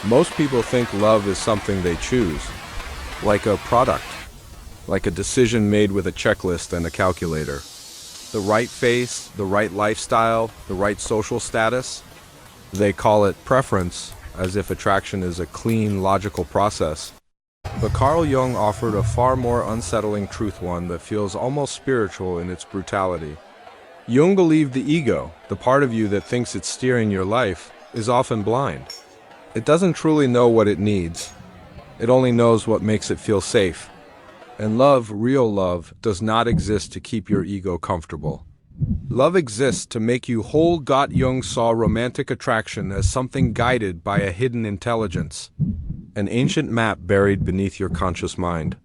Most people think love is something they choose, like a product, like a decision made with a checklist and a calculator. The right face, the right lifestyle, the right social status. They call it preference, as if attraction is a clean, logical process. But Carl Jung offered a far more unsettling truth, one that feels almost spiritual in its brutality. Jung believed the ego, the part of you that thinks it's steering your life, is often blind. It doesn't truly know what it needs. It only knows what makes it feel safe. And love, real love, does not exist to keep your ego comfortable. Love exists to make you whole. Jung saw romantic attraction as something guided by a hidden intelligence, an ancient map buried beneath your conscious mind.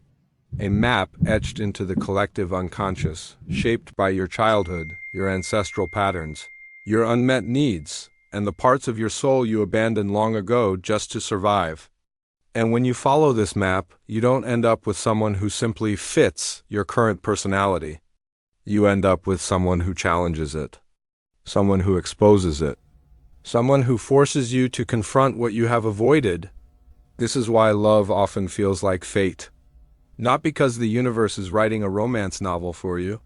A map etched into the collective unconscious, shaped by your childhood, your ancestral patterns, your unmet needs, and the parts of your soul you abandoned long ago just to survive. And when you follow this map, you don't end up with someone who simply fits your current personality. You end up with someone who challenges it, someone who exposes it, someone who forces you to confront what you have avoided. This is why love often feels like fate. Not because the universe is writing a romance novel for you,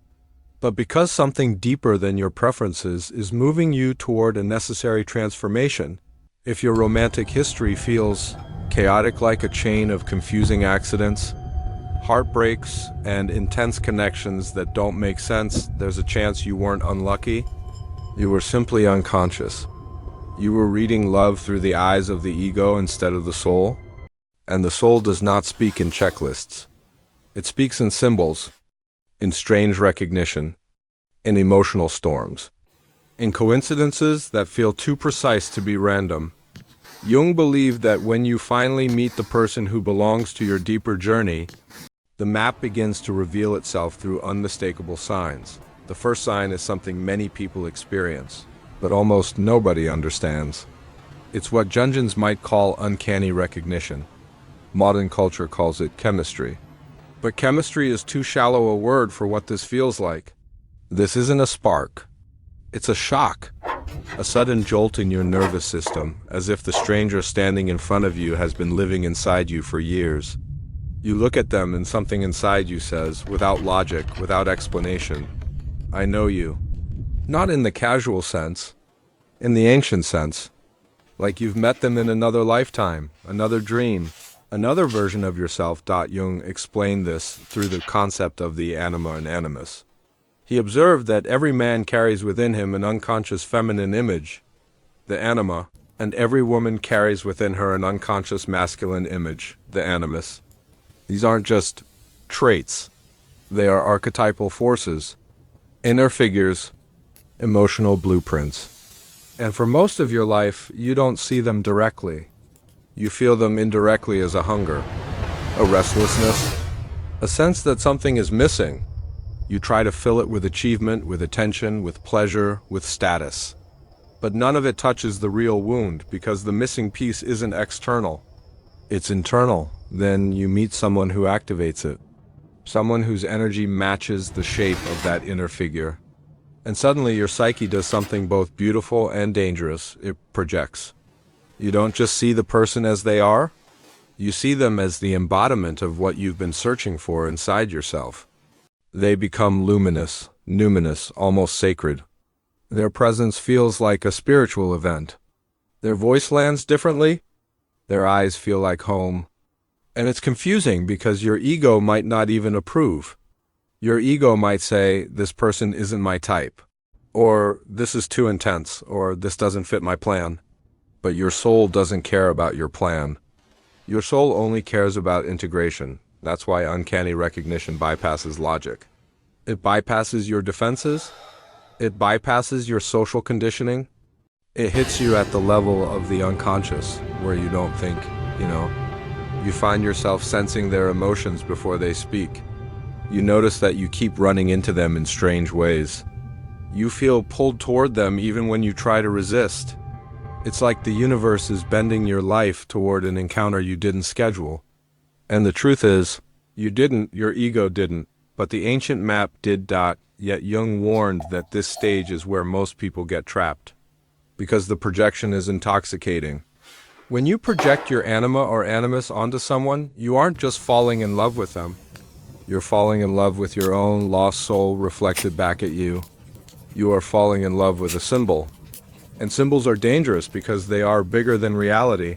but because something deeper than your preferences is moving you toward a necessary transformation. If your romantic history feels chaotic, like a chain of confusing accidents, heartbreaks, and intense connections that don't make sense, there's a chance you weren't unlucky. You were simply unconscious. You were reading love through the eyes of the ego instead of the soul. And the soul does not speak in checklists. It speaks in symbols, in strange recognition, in emotional storms, in coincidences that feel too precise to be random. Jung believed that when you finally meet the person who belongs to your deeper journey, the map begins to reveal itself through unmistakable signs. The first sign is something many people experience, but almost nobody understands. It's what Jungians might call uncanny recognition. Modern culture calls it chemistry. But chemistry is too shallow a word for what this feels like. This isn't a spark. It's a shock. A sudden jolt in your nervous system, as if the stranger standing in front of you has been living inside you for years. You look at them and something inside you says, without logic, without explanation, I know you. Not in the casual sense, in the ancient sense. Like you've met them in another lifetime, another dream, another version of yourself. Jung explained this through the concept of the anima and animus. He observed that every man carries within him an unconscious feminine image, the anima, and every woman carries within her an unconscious masculine image, the animus. These aren't just traits. They are archetypal forces, inner figures, emotional blueprints. And for most of your life, you don't see them directly. You feel them indirectly as a hunger, a restlessness, a sense that something is missing. You try to fill it with achievement, with attention, with pleasure, with status. But none of it touches the real wound, because the missing piece isn't external. It's internal. Then you meet someone who activates it. Someone whose energy matches the shape of that inner figure. And suddenly your psyche does something both beautiful and dangerous. It projects. You don't just see the person as they are. You see them as the embodiment of what you've been searching for inside yourself. They become luminous, numinous, almost sacred. Their presence feels like a spiritual event. Their voice lands differently. Their eyes feel like home. And it's confusing because your ego might not even approve. Your ego might say, this person isn't my type, or this is too intense, or this doesn't fit my plan. But your soul doesn't care about your plan. Your soul only cares about integration. That's why uncanny recognition bypasses logic. It bypasses your defenses. It bypasses your social conditioning. It hits you at the level of the unconscious, where you don't think, You find yourself sensing their emotions before they speak. You notice that you keep running into them in strange ways. You feel pulled toward them even when you try to resist. It's like the universe is bending your life toward an encounter you didn't schedule. And the truth is, you didn't, your ego didn't, but the ancient map did. Yet Jung warned that this stage is where most people get trapped. Because the projection is intoxicating. When you project your anima or animus onto someone, you aren't just falling in love with them. You're falling in love with your own lost soul reflected back at you. You are falling in love with a symbol. And symbols are dangerous because they are bigger than reality.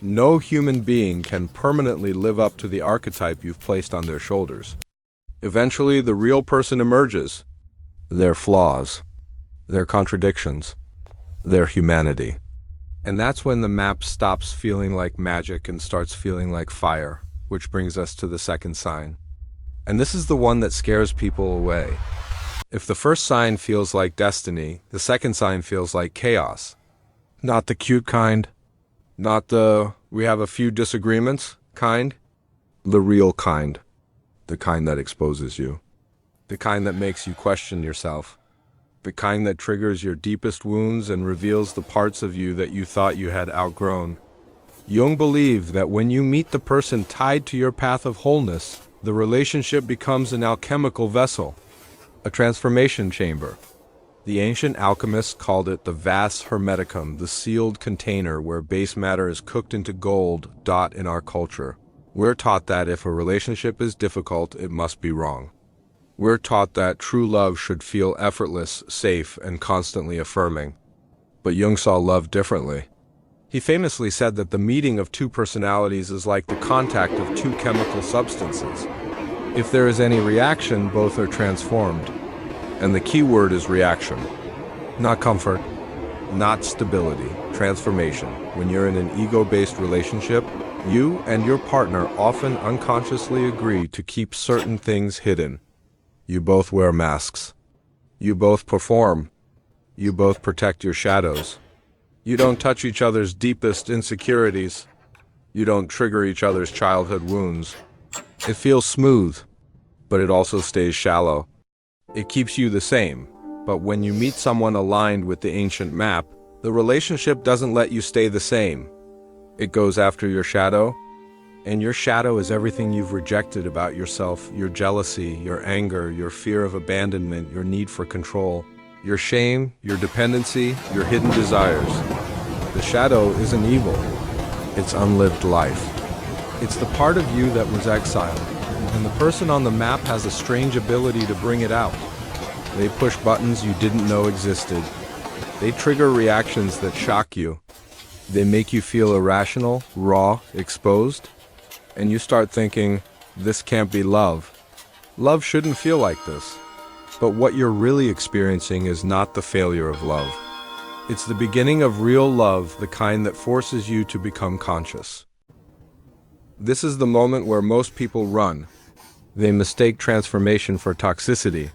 No human being can permanently live up to the archetype you've placed on their shoulders. Eventually, the real person emerges. Their flaws, their contradictions, their humanity. And that's when the map stops feeling like magic and starts feeling like fire, which brings us to the second sign. And this is the one that scares people away. If the first sign feels like destiny, the second sign feels like chaos. Not the cute kind, not the we have a few disagreements kind, the real kind, the kind that exposes you, the kind that makes you question yourself, the kind that triggers your deepest wounds and reveals the parts of you that you thought you had outgrown. Jung believed that when you meet the person tied to your path of wholeness, the relationship becomes an alchemical vessel, a transformation chamber. The ancient alchemists called it the vas hermeticum, the sealed container where base matter is cooked into gold. In our culture, we're taught that if a relationship is difficult, it must be wrong. We're taught that true love should feel effortless, safe, and constantly affirming. But Jung saw love differently. He famously said that the meeting of two personalities is like the contact of two chemical substances. If there is any reaction, both are transformed. And the key word is reaction. Not comfort, not stability, transformation. When you're in an ego-based relationship, you and your partner often unconsciously agree to keep certain things hidden. You both wear masks. You both perform. You both protect your shadows. You don't touch each other's deepest insecurities. You don't trigger each other's childhood wounds. It feels smooth, but it also stays shallow. It keeps you the same, but when you meet someone aligned with the ancient map, the relationship doesn't let you stay the same. It goes after your shadow, and your shadow is everything you've rejected about yourself, your jealousy, your anger, your fear of abandonment, your need for control, your shame, your dependency, your hidden desires. The shadow isn't evil. It's unlived life. It's the part of you that was exiled, and the person on the map has a strange ability to bring it out. They push buttons you didn't know existed. They trigger reactions that shock you. They make you feel irrational, raw, exposed. And you start thinking, this can't be love. Love shouldn't feel like this. But what you're really experiencing is not the failure of love. It's the beginning of real love, the kind that forces you to become conscious. This is the moment where most people run. They mistake transformation for toxicity.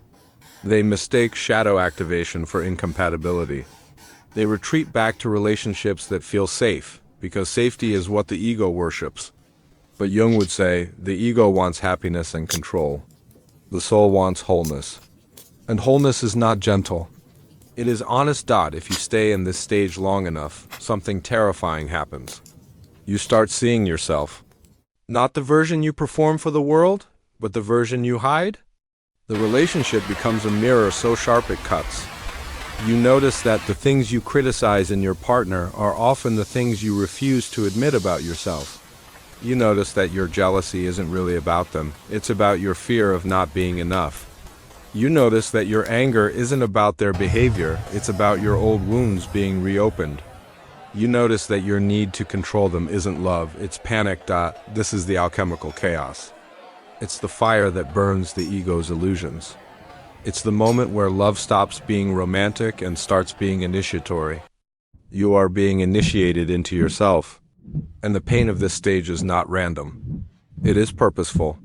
They mistake shadow activation for incompatibility. They retreat back to relationships that feel safe, because safety is what the ego worships. But Jung would say, the ego wants happiness and control. The soul wants wholeness. And wholeness is not gentle. It is honest. If you stay in this stage long enough, something terrifying happens. You start seeing yourself. Not the version you perform for the world, but the version you hide. The relationship becomes a mirror so sharp it cuts. You notice that the things you criticize in your partner are often the things you refuse to admit about yourself. You notice that your jealousy isn't really about them. It's about your fear of not being enough. You notice that your anger isn't about their behavior. It's about your old wounds being reopened. You notice that your need to control them isn't love. It's panic. This is the alchemical chaos. It's the fire that burns the ego's illusions. It's the moment where love stops being romantic and starts being initiatory. You are being initiated into yourself. And the pain of this stage is not random. It is purposeful.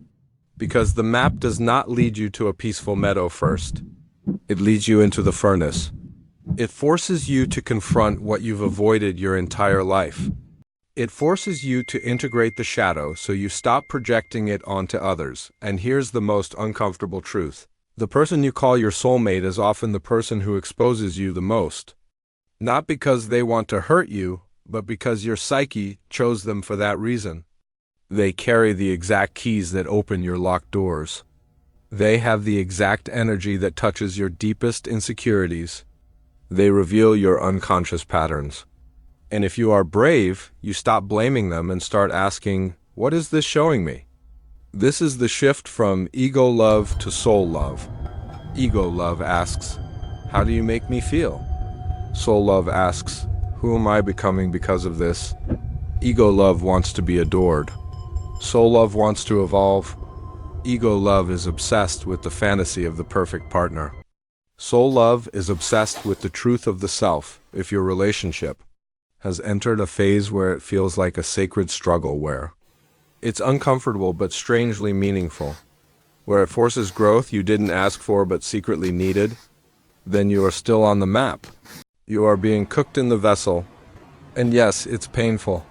Because the map does not lead you to a peaceful meadow first. It leads you into the furnace. It forces you to confront what you've avoided your entire life. It forces you to integrate the shadow so you stop projecting it onto others. And here's the most uncomfortable truth. The person you call your soulmate is often the person who exposes you the most. Not because they want to hurt you, but because your psyche chose them for that reason. They carry the exact keys that open your locked doors. They have the exact energy that touches your deepest insecurities. They reveal your unconscious patterns. And if you are brave, you stop blaming them and start asking, what is this showing me? This is the shift from ego love to soul love. Ego love asks, how do you make me feel? Soul love asks, who am I becoming because of this? Ego love wants to be adored. Soul love wants to evolve. Ego love is obsessed with the fantasy of the perfect partner. Soul love is obsessed with the truth of the self. If your relationship has entered a phase where it feels like a sacred struggle, where it's uncomfortable but strangely meaningful, where it forces growth you didn't ask for but secretly needed, then you are still on the map. You are being cooked in the vessel. And yes, it's painful.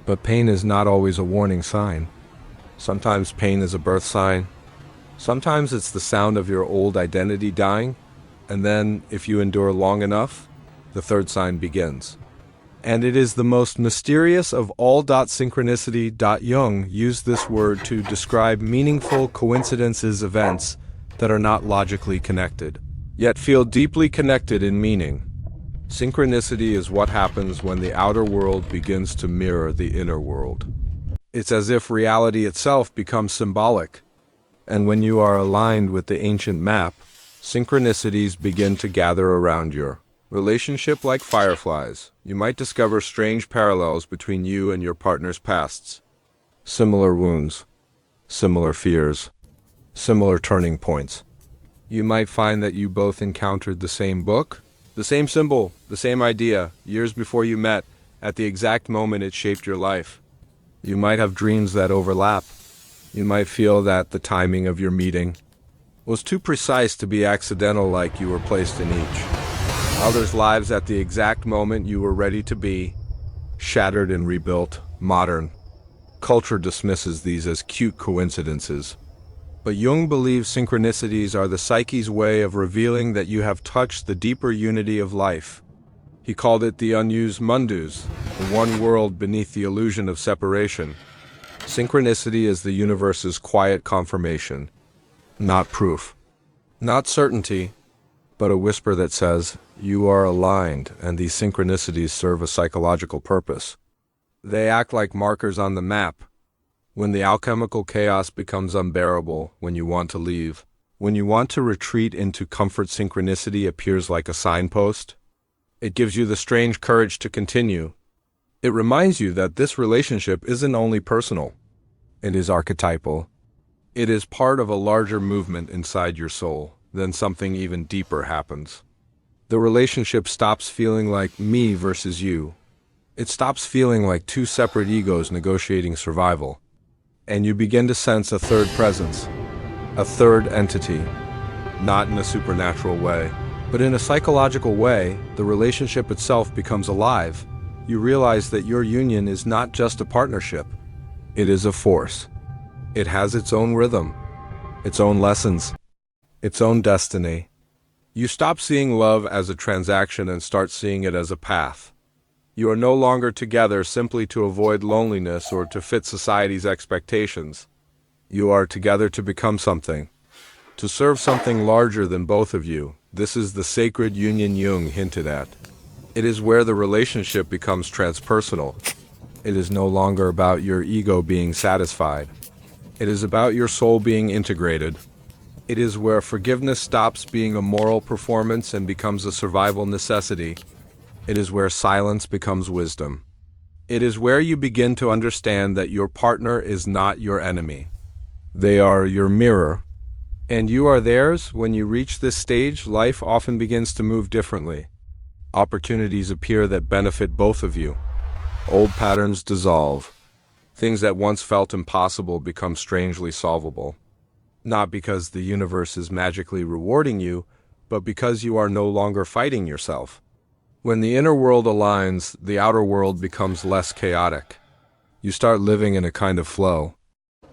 But pain is not always a warning sign. Sometimes pain is a birth sign. Sometimes it's the sound of your old identity dying. And then, if you endure long enough, the third sign begins. And it is the most mysterious of all. Synchronicity. Jung used this word to describe meaningful coincidences, events that are not logically connected, yet feel deeply connected in meaning. Synchronicity is what happens when the outer world begins to mirror the inner world. It's as if reality itself becomes symbolic. And when you are aligned with the ancient map, synchronicities begin to gather around your relationship like fireflies. You might discover strange parallels between you and your partner's pasts. Similar wounds, similar fears, similar turning points. You might find that you both encountered the same book, the same symbol, the same idea, years before you met, at the exact moment it shaped your life. You might have dreams that overlap. You might feel that the timing of your meeting was too precise to be accidental, like you were placed in each others' lives at the exact moment you were ready to be, shattered and rebuilt. Modern culture dismisses these as cute coincidences. But Jung believes synchronicities are the psyche's way of revealing that you have touched the deeper unity of life. He called it the unused mundus, the one world beneath the illusion of separation. Synchronicity is the universe's quiet confirmation, not proof, not certainty, but a whisper that says, you are aligned, and these synchronicities serve a psychological purpose. They act like markers on the map. When the alchemical chaos becomes unbearable, when you want to leave, when you want to retreat into comfort, synchronicity appears like a signpost. It gives you the strange courage to continue. It reminds you that this relationship isn't only personal. It is archetypal. It is part of a larger movement inside your soul. Then something even deeper happens. The relationship stops feeling like me versus you. It stops feeling like two separate egos negotiating survival. And you begin to sense a third presence, a third entity, not in a supernatural way, but in a psychological way. The relationship itself becomes alive. You realize that your union is not just a partnership. It is a force. It has its own rhythm, its own lessons, its own destiny. You stop seeing love as a transaction and start seeing it as a path. You are no longer together simply to avoid loneliness or to fit society's expectations. You are together to become something, to serve something larger than both of you. This is the sacred union Jung hinted at. It is where the relationship becomes transpersonal. It is no longer about your ego being satisfied. It is about your soul being integrated. It is where forgiveness stops being a moral performance and becomes a survival necessity. It is where silence becomes wisdom. It is where you begin to understand that your partner is not your enemy. They are your mirror, and you are theirs. When you reach this stage, life often begins to move differently. Opportunities appear that benefit both of you. Old patterns dissolve. Things that once felt impossible become strangely solvable. Not because the universe is magically rewarding you, but because you are no longer fighting yourself. When the inner world aligns, the outer world becomes less chaotic. You start living in a kind of flow,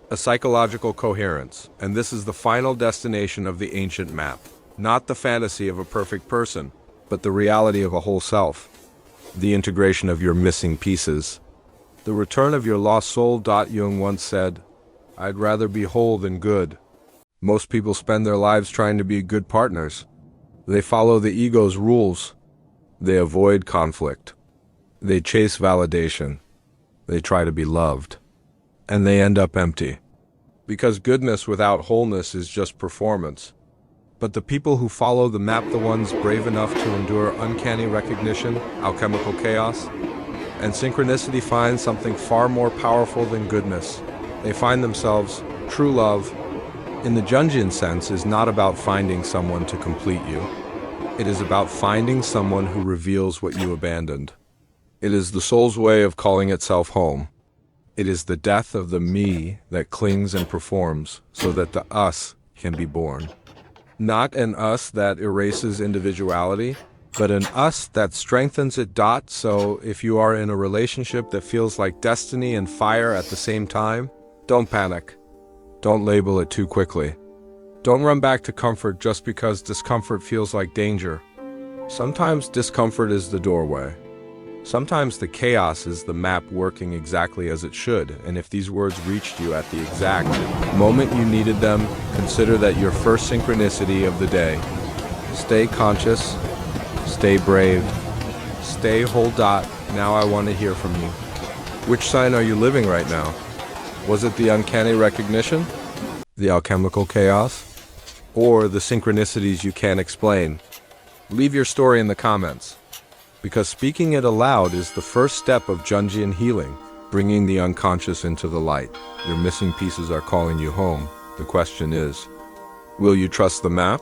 a psychological coherence, and this is the final destination of the ancient map. Not the fantasy of a perfect person, but the reality of a whole self. The integration of your missing pieces. The return of your lost soul. Jung once said, I'd rather be whole than good. Most people spend their lives trying to be good partners. They follow the ego's rules. They avoid conflict. They chase validation. They try to be loved. And they end up empty. Because goodness without wholeness is just performance. But the people who follow the map, the ones brave enough to endure uncanny recognition, alchemical chaos, and synchronicity, find something far more powerful than goodness. They find themselves. True love, in the Jungian sense, is not about finding someone to complete you. It is about finding someone who reveals what you abandoned. It is the soul's way of calling itself home. It is the death of the me that clings and performs so that the us can be born. Not an us that erases individuality, but an us that strengthens it. So if you are in a relationship that feels like destiny and fire at the same time, don't panic. Don't label it too quickly. Don't run back to comfort just because discomfort feels like danger. Sometimes discomfort is the doorway. Sometimes the chaos is the map working exactly as it should, and if these words reached you at the exact moment you needed them, consider that your first synchronicity of the day. Stay conscious, stay brave, stay whole. Now I want to hear from you. Which sign are you living right now? Was it the uncanny recognition, the alchemical chaos, or the synchronicities you can't explain? Leave your story in the comments, because speaking it aloud is the first step of Jungian healing, bringing the unconscious into the light. Your missing pieces are calling you home. The question is, will you trust the map?